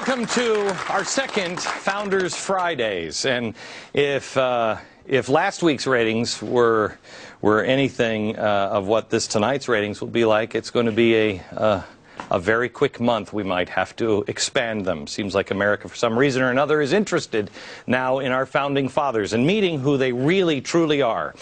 Welcome to our second Founders Fridays, and if last week's ratings were anything of what tonight's ratings will be like, it's going to be a very quick month. We might have to expand them. Seems like America, for some reason or another, is interested now in our founding fathers and meeting who they really, truly are.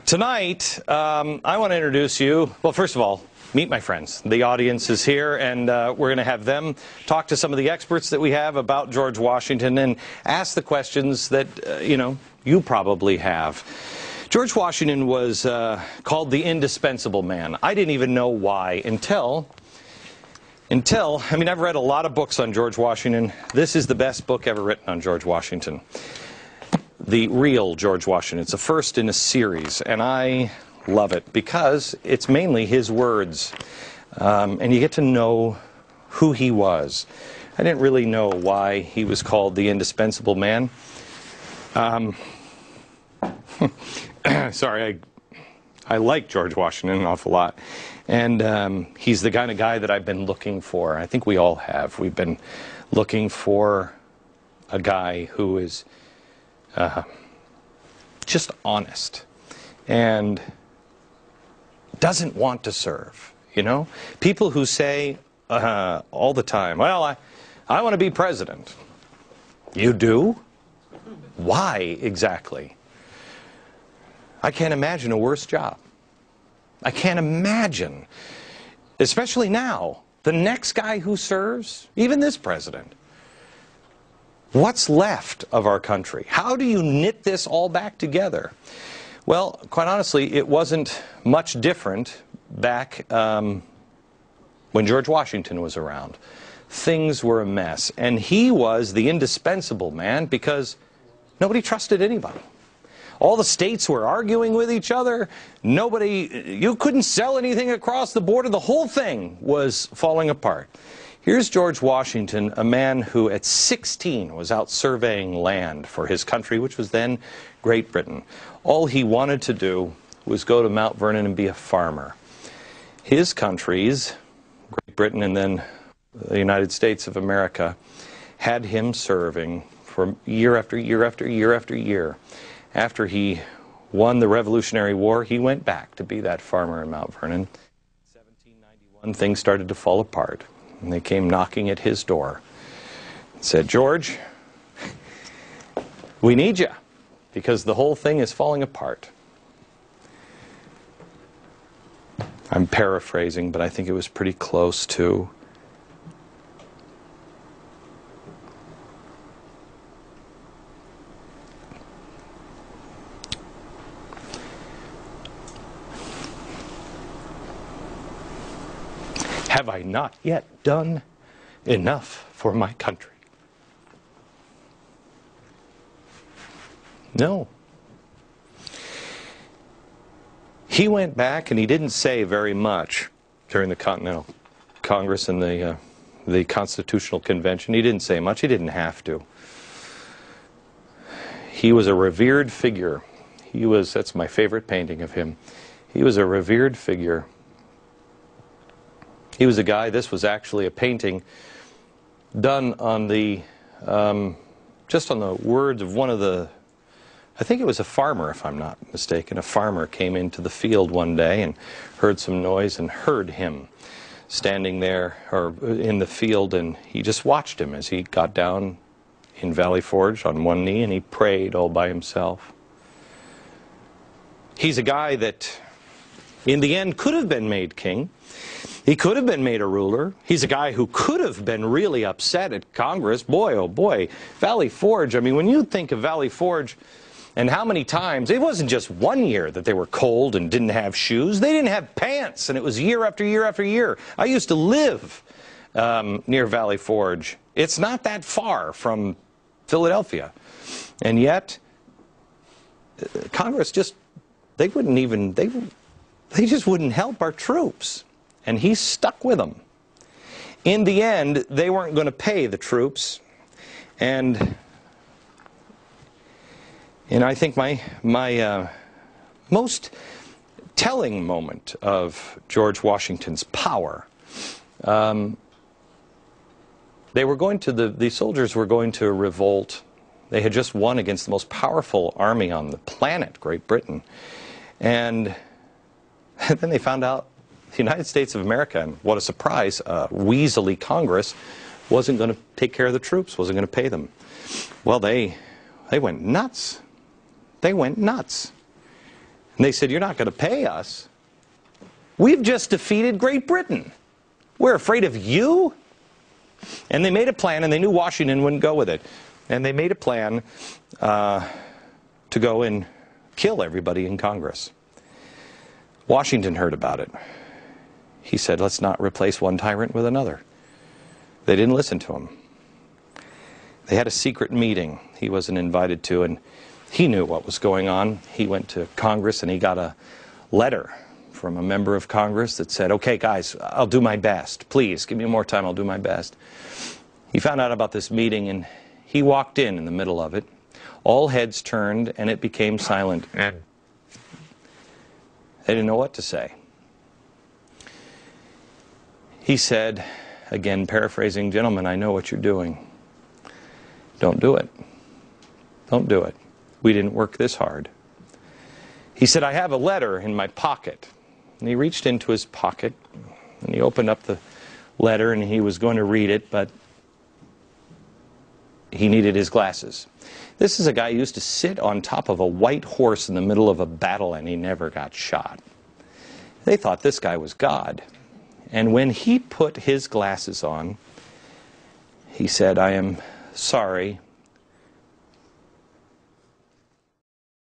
Tonight, I want to introduce you, well, first of all, meet my friends. The audience is here, and we're going to have them talk to some of the experts that we have about George Washington and ask the questions that, you probably have. George Washington was called the indispensable man. I didn't even know why until, I've read a lot of books on George Washington. This is the best book ever written on George Washington. The Real George Washington. It's the first in a series, and I love it because it's mainly his words, and you get to know who he was. I didn't really know why he was called the indispensable man. Sorry, I like George Washington an awful lot, and he's the kind of guy that I've been looking for. I think we all have. We've been looking for a guy who is just honest and doesn't want to serve, People who say all the time, well, I want to be president. You do? Why exactly? I can't imagine a worse job. I can't imagine, especially now, the next guy who serves, even this president. What's left of our country? How do you knit this all back together? Well, quite honestly, it wasn't much different back when George Washington was around. Things were a mess, and he was the indispensable man because nobody trusted anybody. All the states were arguing with each other. You couldn't sell anything across the border. The whole thing was falling apart. Here's George Washington, a man who at 16 was out surveying land for his country, which was then Great Britain. All he wanted to do was go to Mount Vernon and be a farmer. His countries, Great Britain and then the United States of America, had him serving for year after year after year after year. After he won the Revolutionary War, he went back to be that farmer in Mount Vernon. In 1791, things started to fall apart, and they came knocking at his door and said, George, we need you, because the whole thing is falling apart. I'm paraphrasing, but I think it was pretty close to. Have I not yet done enough for my country? No. He went back and he didn't say very much during the Continental Congress and the Constitutional Convention. He didn't say much. He didn't have to. He was a revered figure. That's my favorite painting of him. He was a revered figure. He was a guy, this was actually a painting done on just on the words of one of the, I think it was a farmer, if I'm not mistaken. A farmer came into the field one day and heard some noise and heard him standing there or in the field, and he just watched him as he got down in Valley Forge on one knee and he prayed all by himself. He's a guy that in the end could have been made king. He could have been made a ruler. He's a guy who could have been really upset at Congress. Boy, oh boy, Valley Forge. I mean, when you think of Valley Forge and how many times, it wasn't just one year that they were cold and didn't have shoes. They didn't have pants, and it was year after year after year. I used to live near Valley Forge. It's not that far from Philadelphia. And yet, Congress just, they just wouldn't help our troops. And he stuck with them. In the end, they weren't going to pay the troops. And I think my most telling moment of George Washington's power They were going to, the soldiers were going to revolt. They had just won against the most powerful army on the planet, Great Britain. And then they found out the United States of America, and what a surprise, weaselly Congress, wasn't going to take care of the troops, wasn't going to pay them. Well, they went nuts. They went nuts. And they said, you're not going to pay us. We've just defeated Great Britain. We're afraid of you? And they made a plan, and they knew Washington wouldn't go with it. And they made a plan to go and kill everybody in Congress. Washington heard about it. He said, let's not replace one tyrant with another. They didn't listen to him. They had a secret meeting he wasn't invited to, and he knew what was going on. He went to Congress and he got a letter from a member of Congress that said, okay guys, I'll do my best. Please, give me more time, I'll do my best. He found out about this meeting and he walked in the middle of it. All heads turned and it became silent. They didn't know what to say. He said, again paraphrasing, gentlemen, I know what you're doing. Don't do it. Don't do it. We didn't work this hard. He said, I have a letter in my pocket. And he reached into his pocket and he opened up the letter and he was going to read it, but he needed his glasses. This is a guy who used to sit on top of a white horse in the middle of a battle and he never got shot. They thought this guy was God. And when he put his glasses on, he said, I am sorry,